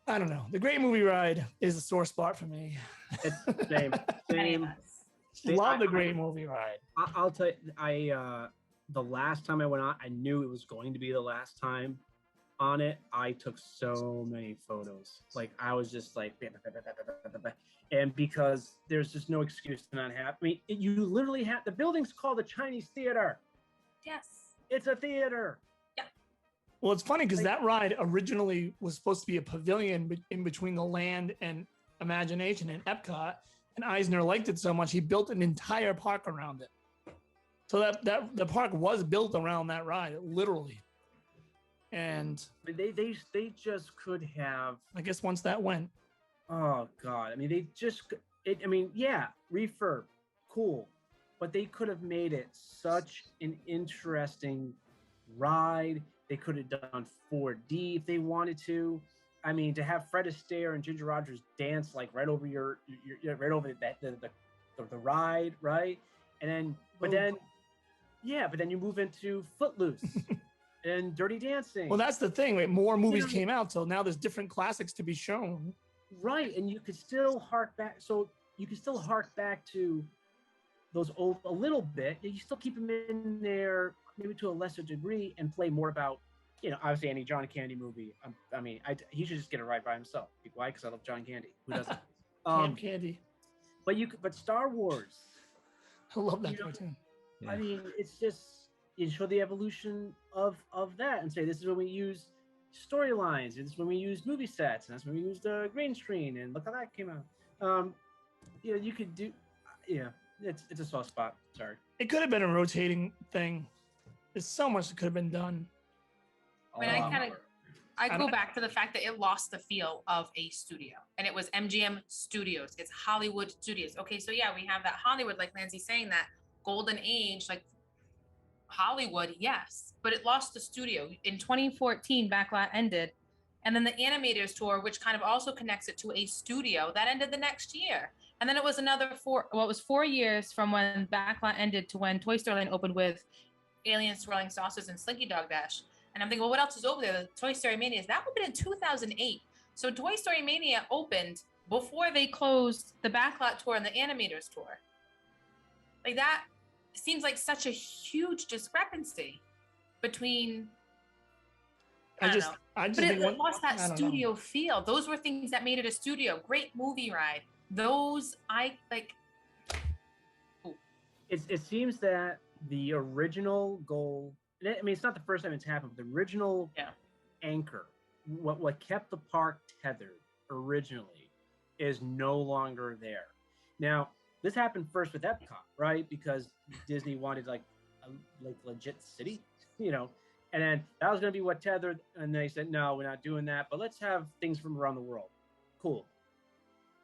I don't know. The Great Movie Ride is a sore spot for me. It's same. Love the Great Movie Ride. I'll tell you, the last time I went on, I knew it was going to be the last time on it. I took so many photos. Like I was just like, and because there's just no excuse to not have. I mean, you literally have the building's called the Chinese Theater. Yes. It's a theater. Well, it's funny because that ride originally was supposed to be a pavilion in between the land and Imagination and Epcot, and Eisner liked it so much he built an entire park around it. So that the park was built around that ride, literally. And they just could have. I guess once that went. Oh God! I mean, they just. I mean, yeah, refurb, cool, but they could have made it such an interesting ride. They could have done 4D if they wanted to. I mean, to have Fred Astaire and Ginger Rogers dance like right over your right over the ride, right? And then, but then you move into Footloose and Dirty Dancing. Well, that's the thing. Right? More movies came out, so now there's different classics to be shown. Right, and you could still hark back. So you can still hark back to those old a little bit. You still keep them in there, maybe to a lesser degree, and play more about, obviously any John Candy movie. He should just get a ride by himself. Why? Because I love John Candy. Who doesn't? Candy. But Star Wars. I love that cartoon. Yeah. I mean, it's just you show the evolution of that and say this is when we use storylines. This is when we use movie sets, and that's when we use the green screen. And look how that came out. You could do. Yeah, it's a soft spot. Sorry. It could have been a rotating thing. There's so much that could have been done. I mean, I go back to the fact that it lost the feel of a studio, and it was MGM Studios. It's Hollywood Studios. Okay, so yeah, we have that Hollywood, like Lindsay saying, that golden age, like Hollywood, yes, but it lost the studio. In 2014, Backlot ended, and then the Animators Tour, which kind of also connects it to a studio, that ended the next year. And then it was another 4 years from when Backlot ended to when Toy Story Land opened with Aliens, Swirling Saucers, and Slinky Dog Dash. And I'm thinking, well, what else is over there? The Toy Story Mania, that opened in 2008. So Toy Story Mania opened before they closed the Backlot Tour and the Animators Tour. Like that seems like such a huge discrepancy between. I just but it lost that studio feel. Those were things that made it a studio. Great movie ride. Those I like. Ooh. It seems that the original goal. I mean, it's not the first time it's happened. But the original anchor, what kept the park tethered originally, is no longer there. Now, this happened first with Epcot, right? Because Disney wanted like legit city, and then that was going to be what tethered. And they said, no, we're not doing that. But let's have things from around the world. Cool.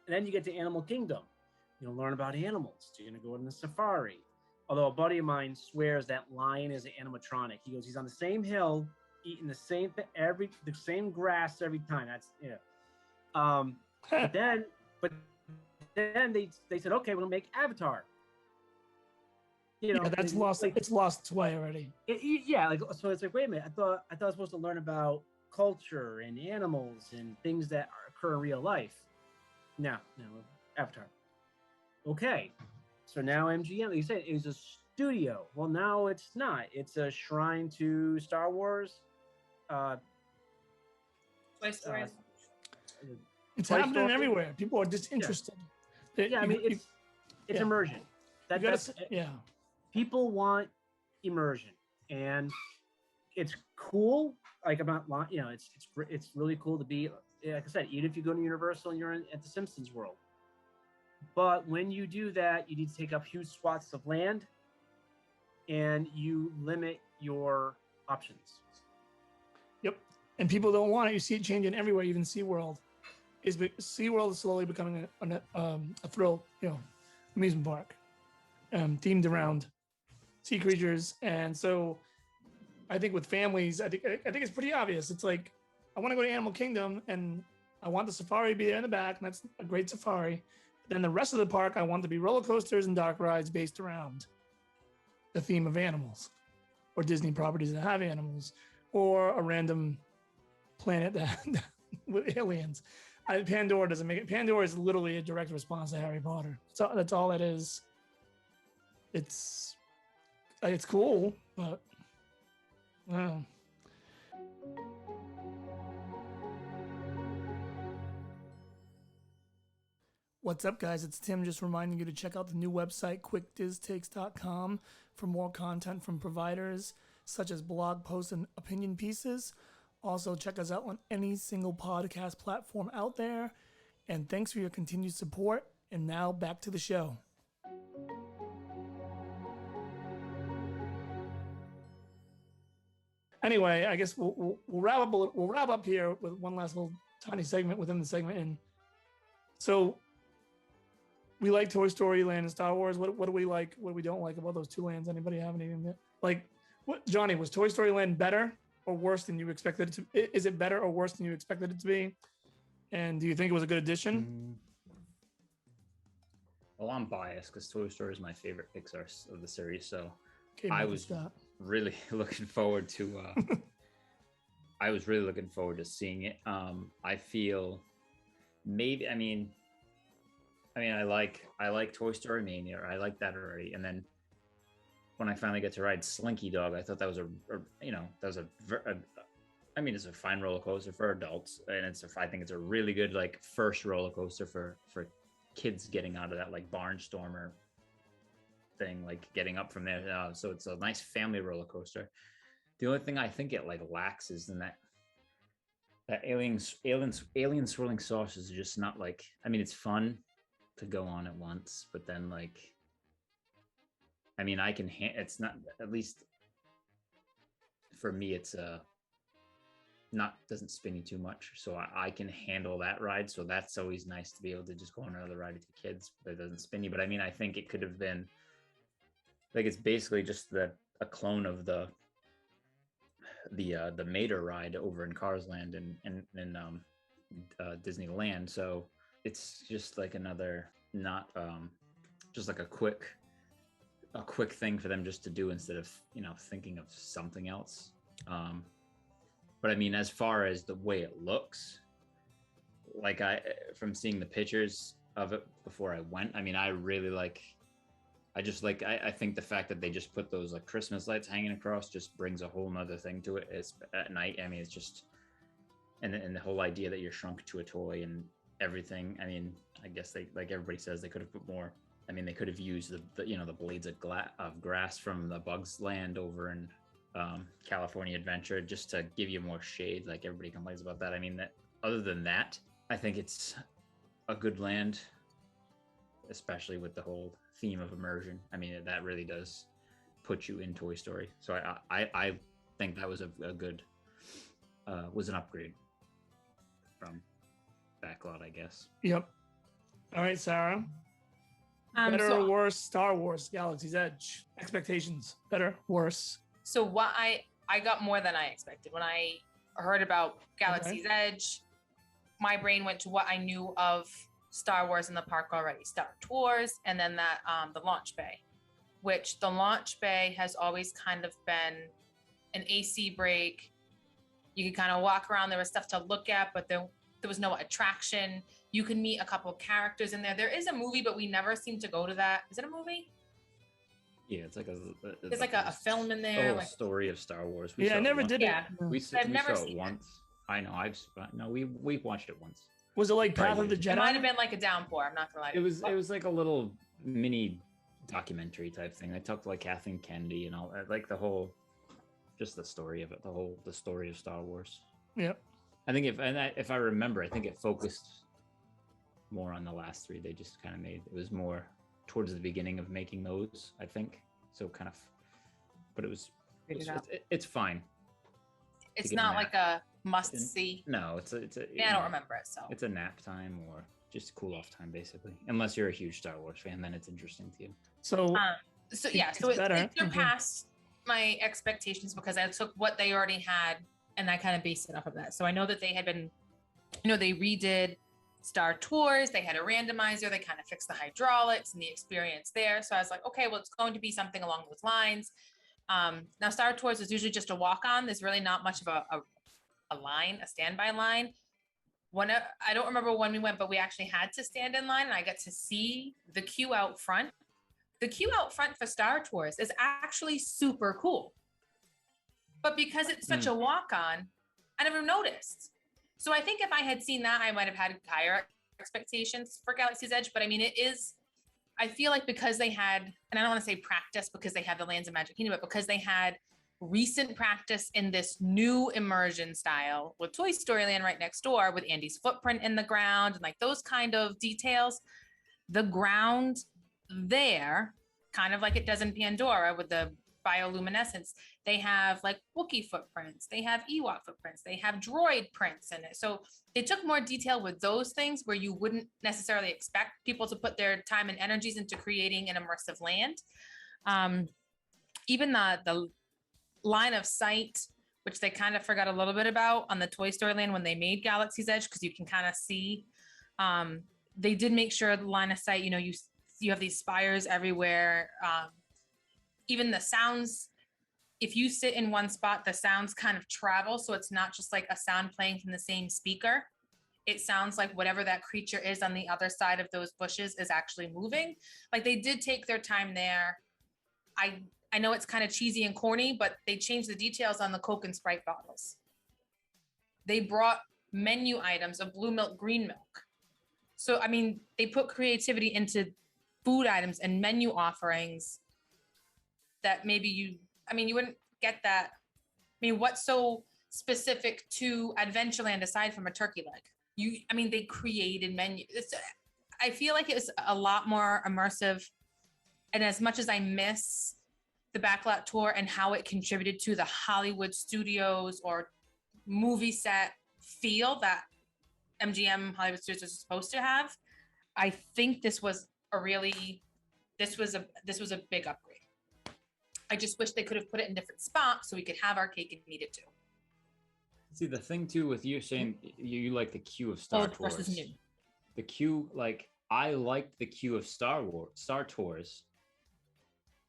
And then you get to Animal Kingdom. Learn about animals. You're going to go on the safari. Although a buddy of mine swears that lion is an animatronic. He goes, he's on the same hill, eating the same thing, the same grass every time. That's But then they said, okay, we'll make Avatar. That's lost. It's lost its way already. So it's like, wait a minute. I thought I was supposed to learn about culture and animals and things that occur in real life. No, Avatar. Okay. So now MGM, like you said, is a studio. Well, now it's not. It's a shrine to Star Wars. Toy Story. It's happening everywhere. People are disinterested. It's immersion. People want immersion, and it's cool. Like I'm not, it's really cool to be. Like I said, even if you go to Universal and you're at the Simpsons world, But when you do that, you need to take up huge swaths of land, and you limit your options. Yep. And people don't want it. You see it changing everywhere. Even SeaWorld SeaWorld is slowly becoming a thrill, amusement park, themed around sea creatures. And so I think with families, I think it's pretty obvious. It's like, I want to go to Animal Kingdom and I want the safari to be there in the back, and that's a great safari. Then the rest of the park, I want to be roller coasters and dark rides based around the theme of animals, or Disney properties that have animals, or a random planet that with aliens. Pandora doesn't make it. Pandora is literally a direct response to Harry Potter. So that's all it is. It's cool, but wow. What's up, guys? It's Tim, just reminding you to check out the new website, quickdiztakes.com, for more content from providers such as blog posts and opinion pieces. Also, check us out on any single podcast platform out there. And thanks for your continued support. And now back to the show. Anyway, I guess we'll wrap up here with one last little tiny segment within the segment. And so we like Toy Story Land and Star Wars. What do we like? What do we don't like about those two lands? Anybody have anything like? What, Johnny, was Toy Story Land better or worse than you expected it to? Is it better or worse than you expected it to be? And do you think it was a good addition? Well, I'm biased because Toy Story is my favorite Pixar of the series, so Okay, I was really looking forward to. I was really looking forward to seeing it. I feel maybe. I mean, I like Toy Story Mania. I like that already, and then when I finally get to ride Slinky Dog, I thought that was it's a fine roller coaster for adults, and I think it's a really good like first roller coaster for kids getting out of that like barnstormer thing, like getting up from there. So it's a nice family roller coaster. The only thing I think it like lacks is in that alien swirling saucers are just not like. I mean, it's fun to go on at once, but then like. I mean, it's not, at least for me, it's doesn't spin you too much. So I can handle that ride. So that's always nice to be able to just go on another ride with the kids, but it doesn't spin you. But I mean, I think it could have been like, it's basically just a clone of the Mater ride over in Cars Land and Disneyland. So it's just like another, not just like a quick thing for them just to do instead of thinking of something else. But I mean, as far as the way it looks, like from seeing the pictures of it before I went, I mean, I really like. I think the fact that they just put those like Christmas lights hanging across just brings a whole nother thing to it. It's at night. I mean, it's just, and the whole idea that you're shrunk to a toy and everything. I mean, I guess they, like everybody says, they could have put more. I mean, they could have used the blades of grass from the Bugs Land over in California Adventure just to give you more shade. Like everybody complains about that. I mean, other than that, I think it's a good land, especially with the whole theme of immersion. I mean, that really does put you in Toy Story. So I think that was a good was an upgrade from Backlot, I guess. Yep. All right, Sarah. Better or worse? Star Wars Galaxy's Edge. Expectations. Better, worse? So what I got more than I expected. When I heard about Galaxy's Edge, my brain went to what I knew of Star Wars in the park already. Star Tours, and then that the launch bay, which the launch bay has always kind of been an AC break. You could kind of walk around. There was stuff to look at, but there was no attraction. You can meet a couple of characters in there. There is a movie, but we never seem to go to that. Is it a movie? Yeah, it's like there's like a film in there. The whole story of Star Wars. I never did it. Yeah, we saw it once. I know. We've watched it once. Was it like Path of the Jedi? It might have been like a downpour. I'm not gonna lie. It was like a little mini documentary type thing. I talked to like Kathleen Kennedy and all, like the whole, just the story of it, the story of Star Wars. Yep. I think if I remember, I think it focused more on the last three. They just kind of made, it was more towards the beginning of making those, I think. So kind of, but it's fine. It's not like a must see. No, it's a I don't remember it, so it's a nap time or just cool off time, basically. Unless you're a huge Star Wars fan, then it's interesting to you. So it surpassed my expectations because I took what they already had and I kind of based it off of that. So I know that they had been, they redid Star Tours, they had a randomizer, they kind of fixed the hydraulics and the experience there. So I was like, okay, well, it's going to be something along those lines. Now Star Tours is usually just a walk-on. There's really not much of a line, a standby line. I don't remember when we went, but we actually had to stand in line and I got to see the queue out front. The queue out front for Star Tours is actually super cool. But because it's such a walk-on, I never noticed. So I think if I had seen that, I might have had higher expectations for Galaxy's Edge. But I mean, I feel like because they had, and I don't want to say practice because they have the Lands of Magic Kingdom, but because they had recent practice in this new immersion style with Toy Story Land right next door with Andy's footprint in the ground and like those kind of details, the ground there, kind of like it does in Pandora with the bioluminescence, they have like Wookiee footprints, they have Ewok footprints, they have droid prints in it. So they took more detail with those things where you wouldn't necessarily expect people to put their time and energies into creating an immersive land. Even the line of sight, which they kind of forgot a little bit about on the Toy Story Land when they made Galaxy's Edge, because you can kind of see, they did make sure the line of sight, you have these spires everywhere. Even the sounds, if you sit in one spot, the sounds kind of travel. So it's not just like a sound playing from the same speaker. It sounds like whatever that creature is on the other side of those bushes is actually moving. Like they did take their time there. I know it's kind of cheesy and corny, but they changed the details on the Coke and Sprite bottles. They brought menu items of blue milk, green milk. So, I mean, they put creativity into food items and menu offerings that maybe you wouldn't get that. I mean, what's so specific to Adventureland aside from a turkey leg? They created menus. I feel like it was a lot more immersive. And as much as I miss the Backlot Tour and how it contributed to the Hollywood studios or movie set feel that MGM Hollywood Studios is supposed to have, I think this was a big upgrade. I just wish they could have put it in different spots so we could have our cake and eat it too. See, the thing too with you saying you like the queue of Star Tours. Versus new. The queue, like I liked the queue of Star Tours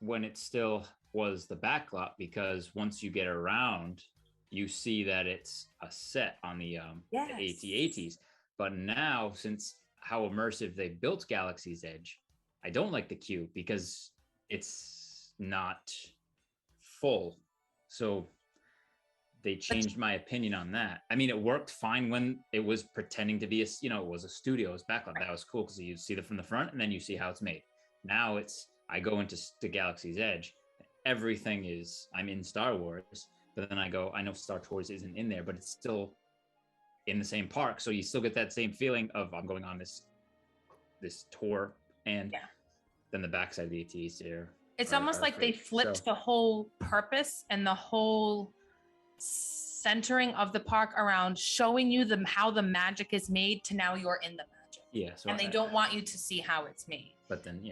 when it still was the backlot, because once you get around, you see that it's a set on the AT-ATs. But now, since how immersive they built Galaxy's Edge, I don't like the queue because it's not full. So they changed my opinion on that. I mean, it worked fine when it was pretending to be it was a studio, it was backlot. That was cool because you see it from the front and then you see how it's made. Now I go into Galaxy's Edge, everything is, I'm in Star Wars, but then I know Star Tours isn't in there, but it's still in the same park. So you still get that same feeling of I'm going on this tour, and then the backside of the ATs there. It's almost like they flipped the whole purpose and the whole centering of the park around showing you how the magic is made to now you're in the magic. Yeah. So and they don't want you to see how it's made. But then,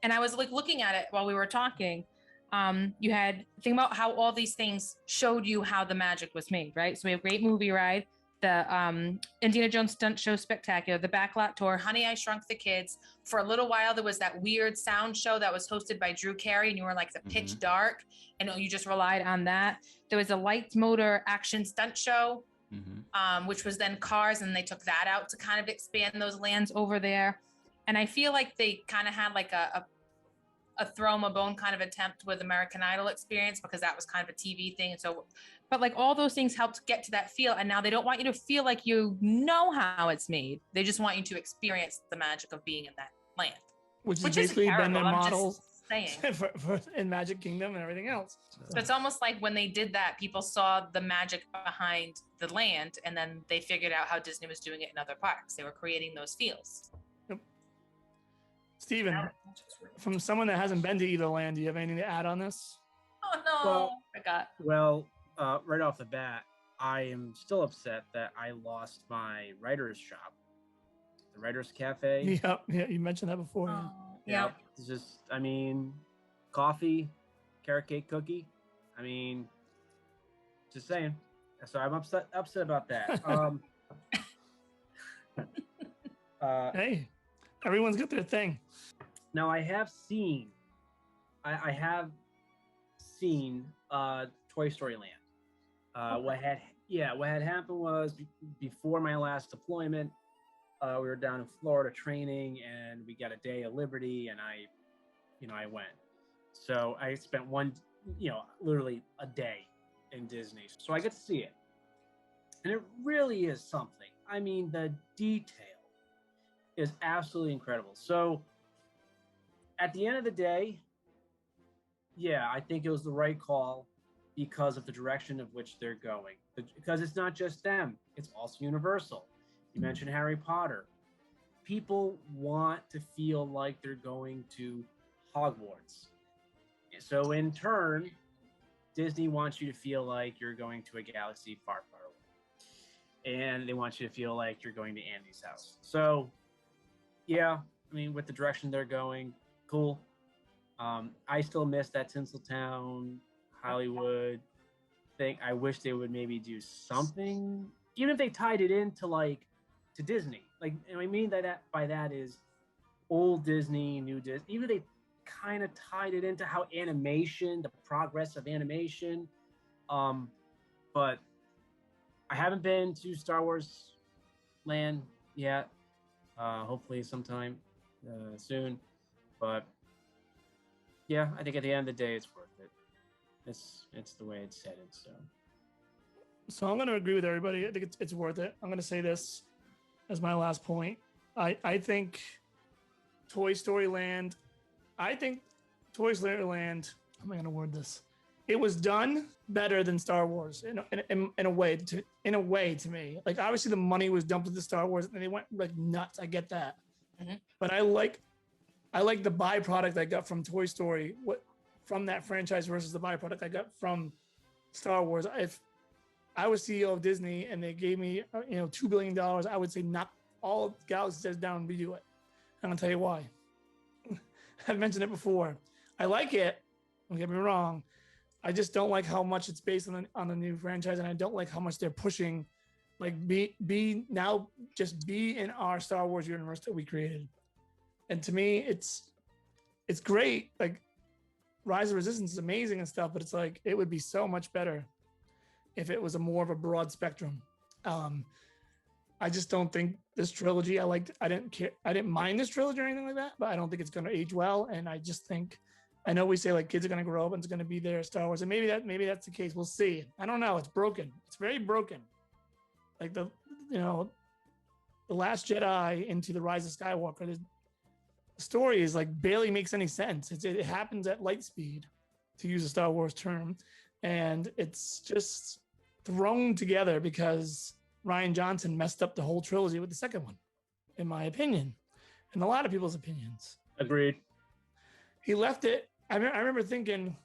And I was like looking at it while we were talking. You had think about how all these things showed you how the magic was made, right? So we have Great Movie Ride, the Indiana Jones Stunt Show Spectacular, the Backlot Tour, Honey, I Shrunk the Kids. For a little while, there was that weird sound show that was hosted by Drew Carey, and you were like the pitch dark, and you just relied on that. There was a lights, motor, action stunt show, which was then Cars, and they took that out to kind of expand those lands over there. And I feel like they kind of had like a throw 'em a bone kind of attempt with American Idol experience, because that was kind of a TV thing. And so, but like all those things helped get to that feel. And now they don't want you to feel like you know how it's made. They just want you to experience the magic of being in that land. Which has basically been their model saying. for in Magic Kingdom and everything else. So it's almost like when they did that, people saw the magic behind the land, and then they figured out how Disney was doing it in other parks. They were creating those feels. Steven, from someone that hasn't been to either land, do you have anything to add on this? Oh no, Well, I forgot. Well, right off the bat, I am still upset that I lost my writer's shop, the Writer's Cafe. Yeah, you mentioned that before. Oh, yeah. It's just, I mean, coffee, carrot cake cookie. I mean, just saying. So I'm upset about that. Hey, everyone's got their thing. Now I have seen Toy Story Land. What had happened was before my last deployment, we were down in Florida training, and we got a day of liberty, and I went. So I spent literally a day in Disney, so I get to see it, and it really is something. I mean, the detail is absolutely incredible. So at the end of the day, yeah, I think it was the right call because of the direction of which they're going. Because it's not just them, it's also Universal. You mentioned Harry Potter. People want to feel like they're going to Hogwarts. So in turn, Disney wants you to feel like you're going to a galaxy far, far away. And they want you to feel like you're going to Andy's house. So, yeah, I mean, with the direction they're going, cool. I still miss that Tinseltown, Hollywood thing. I wish they would maybe do something, even if they tied it into to Disney. And I mean by that is old Disney, new Disney. Even if they kind of tied it into how animation, the progress of animation. But I haven't been to Star Wars Land yet. Hopefully sometime soon. But yeah, I think at the end of the day, it's worth it. It's the way it's headed. So I'm going to agree with everybody. I think it's worth it. I'm going to say this as my last point. I think Toy Story Land. How am I going to word this? It was done better than Star Wars in a way to me. Like, obviously the money was dumped into Star Wars and they went nuts. I get that. Mm-hmm. But I like the byproduct I got from Toy Story, from that franchise versus the byproduct I got from Star Wars. If I was CEO of Disney and they gave me $2 billion, I would say knock all Galaxy's down and redo it. I'm gonna tell you why. I've mentioned it before. I like it. Don't get me wrong. I just don't like how much it's based on the new franchise, and I don't like how much they're pushing. Be in our Star Wars universe that we created. And to me, it's great. Like, Rise of Resistance is amazing and stuff, but it's like it would be so much better if it was a more of a broad spectrum. I just don't think this trilogy. I didn't mind this trilogy or anything like that, but I don't think it's going to age well. And I just think, I know we say kids are going to grow up and it's going to be their Star Wars, and maybe that's the case. We'll see. I don't know. It's broken. It's very broken. Like the Last Jedi into the Rise of Skywalker. The story is barely makes any sense. It happens at light speed, to use a Star Wars term, and it's just thrown together because Rian Johnson messed up the whole trilogy with the second one, in my opinion, and a lot of people's opinions. Agreed. He left it. I remember thinking,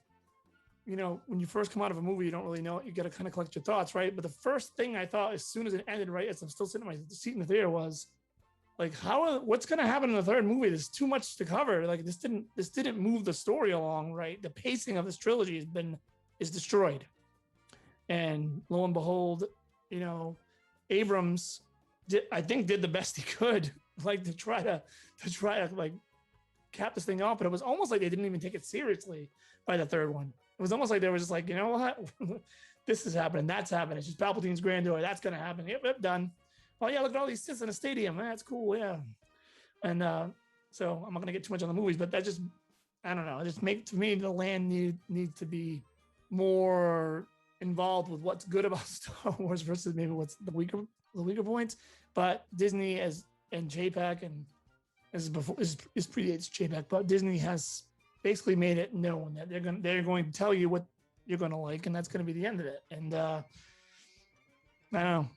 when you first come out of a movie, you don't really know it. You got to kind of collect your thoughts, right? But the first thing I thought as soon as it ended, right, as I'm still sitting in my seat in the theater, was what's going to happen in the third movie? There's too much to cover. This didn't move the story along, right? The pacing of this trilogy is destroyed. And lo and behold, Abrams did the best he could, to try to cap this thing off. But it was almost like they didn't even take it seriously by the third one. It was almost like they were just you know what? This is happening. That's happening. It's just Palpatine's grandeur. That's going to happen. Yep, done. Oh yeah, look at all these Siths in a stadium. That's cool. Yeah. And so I'm not going to get too much on the movies, but that just, I don't know. It just to me, the land needs to be more involved with what's good about Star Wars versus maybe what's the weaker points. But Disney and JPEG, and this predates JPEG, but Disney has basically made it known that they're going to tell you what you're going to like, and that's going to be the end of it. And I don't know.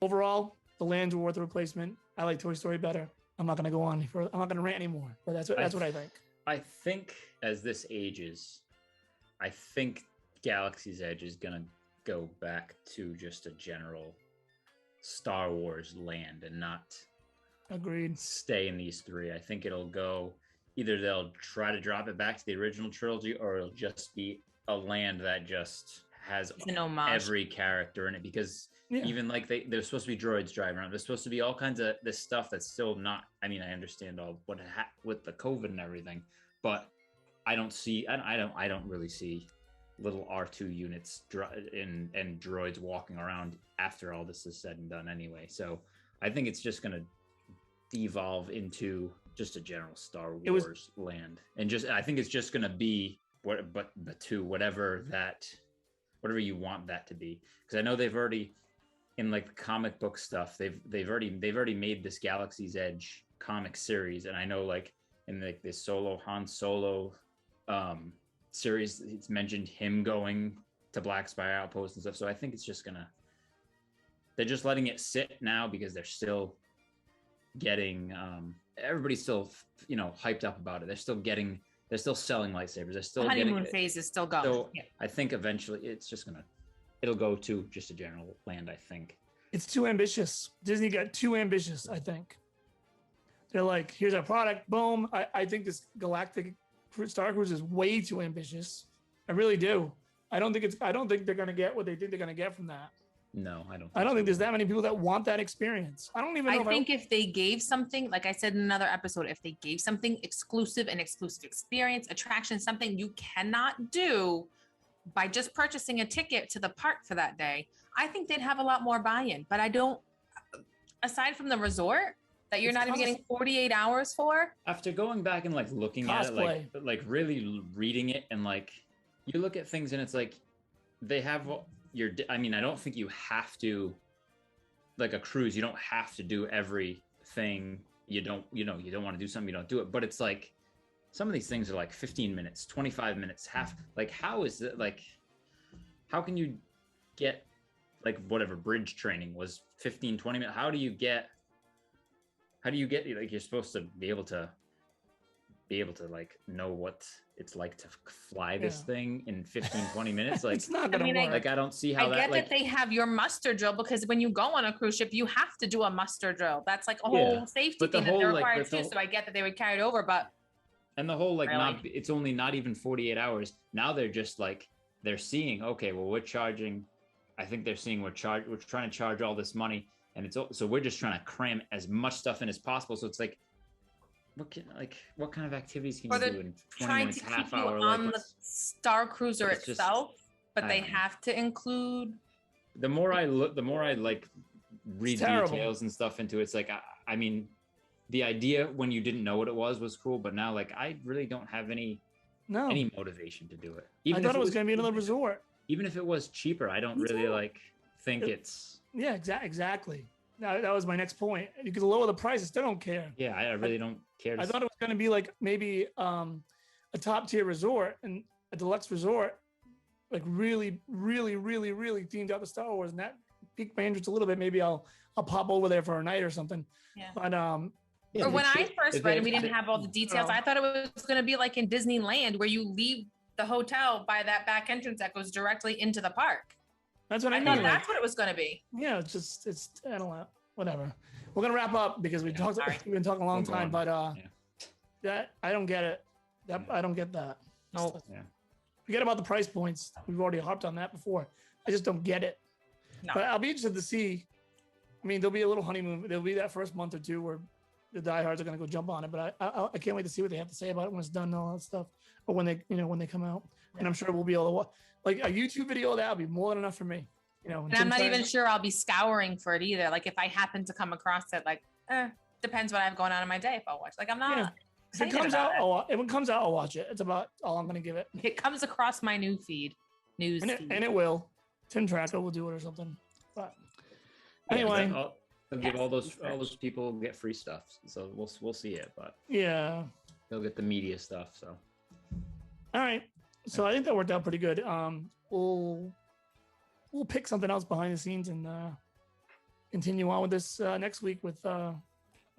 Overall, the lands were worth a replacement. I like Toy Story better. I'm not going to go on further. I'm not going to rant anymore. But that's what I think. I think as this ages, I think Galaxy's Edge is gonna go back to just a general Star Wars land and not Agreed. stay in these three. I think it'll go either they'll try to drop it back to the original trilogy, or it'll just be a land that just has It's an homage. every character in it, because Yeah. even like they're supposed to be droids driving around. There's supposed to be all kinds of this stuff that's still not. I mean, I understand all what with the COVID and everything, but I don't see. I don't really see little R2 units and droids walking around after all this is said and done anyway. So I think it's just going to devolve into just a general Star Wars land, and just I think it's just going to be whatever you want that to be, because I know they've already in like the comic book stuff they've already made this Galaxy's Edge comic series, and I know like in like this Han Solo series it's mentioned him going to Black Spire Outpost and stuff. So I think it's just they're just letting it sit now because they're still getting everybody's still hyped up about it. They're still selling lightsabers. They're still The honeymoon getting phase is still going. So I think eventually it'll go to just a general land. I think It's too ambitious. Disney got too ambitious, I think. They're like, here's our product, boom. I think this Galactic Star Cruise is way too ambitious. I really do. I don't think they're gonna get what they think they're gonna get from that. no, I don't. I don't think there's that many people that want that experience. I don't even know. I think if they gave something, like I said in another episode, if they gave something exclusive, an exclusive experience, attraction, something you cannot do by just purchasing a ticket to the park for that day, I think they'd have a lot more buy-in. But I don't, aside from the resort that you're It's not even getting 48 hours for. After going back and like looking at it, like really reading it, and like you look at things and it's like they have I mean, I don't think you have to, like a cruise, you don't have to do everything. You don't want to do something, you don't do it. But it's like some of these things are like 15 minutes, 25 minutes, half. Like, how is it like, how can you get like whatever bridge training was 15, 20 minutes? How do you get like you're supposed to be able to like know what it's like to fly this thing in 15, 20 minutes? Like, it's not gonna work. Like, I don't see how I get that they have your muster drill, because when you go on a cruise ship, you have to do a muster drill. That's like a whole safety thing that they're required to. So I get that they would carry it over, but and the whole like it's only not even 48 hours. Now they're just like they're seeing, okay, well we're charging. I think they're seeing we're trying to charge all this money, and so we're just trying to cram as much stuff in as possible. So it's like, what kind of activities can you do in 20 minutes, half hour? On the Star Cruiser itself, but they have to include. The more I look, the more I like read details and stuff into it. It's like, I mean, the idea when you didn't know what it was cool, but now like I really don't have any motivation to do it. I thought it was going to be another resort. Even if it was cheaper, I don't really like think it's. Yeah, exactly. Now, that was my next point. You could lower the price, I still don't care. Yeah, I really don't care. I thought it was going to be like maybe a top tier resort and a deluxe resort, like really, really, really, really themed out to Star Wars, and that piqued my interest a little bit. Maybe I'll pop over there for a night or something. Yeah. But or when I first read it, we didn't have all the details. I thought it was going to be like in Disneyland, where you leave the hotel by that back entrance that goes directly into the park. That's what I mean. Thought that's what it was going to be. Yeah, it's I don't know, whatever. We're gonna wrap up because we've been talking a long time, but that I don't get it. I don't get that. No. Yeah. Forget about the price points. We've already harped on that before. I just don't get it. No. But I'll be interested to see. I mean, there'll be a little honeymoon. There'll be that first month or two where the diehards are gonna go jump on it. But I can't wait to see what they have to say about it when it's done and all that stuff, or when they come out. Yeah. And I'm sure we'll be able to watch like a YouTube video of that will be more than enough for me. And I'm not even sure I'll be scouring for it either. Like if I happen to come across it, like depends what I have going on in my day if I'll watch. Like I'm not. Yeah. If it comes out, I'll watch it. It's about all I'm gonna give it. It comes across my news feed. And it will. Tim Tracker will do it or something. But anyway, they'll give all those people get free stuff. So we'll see it, but yeah, they'll get the media stuff. So all right. So I think that worked out pretty good. We'll pick something else behind the scenes and continue on with this next week with a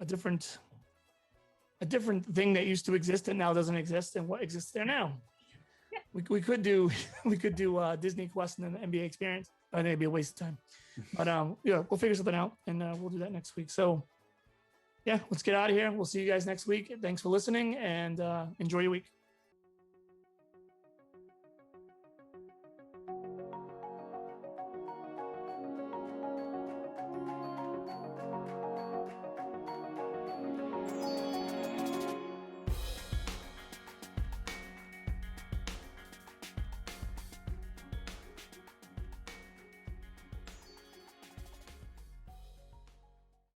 different a different thing that used to exist and now doesn't exist, and what exists there now. We could do Disney Quest and then the NBA Experience. I think it'd be a waste of time. But yeah, we'll figure something out, and we'll do that next week. So yeah, let's get out of here. We'll see you guys next week. Thanks for listening, and enjoy your week.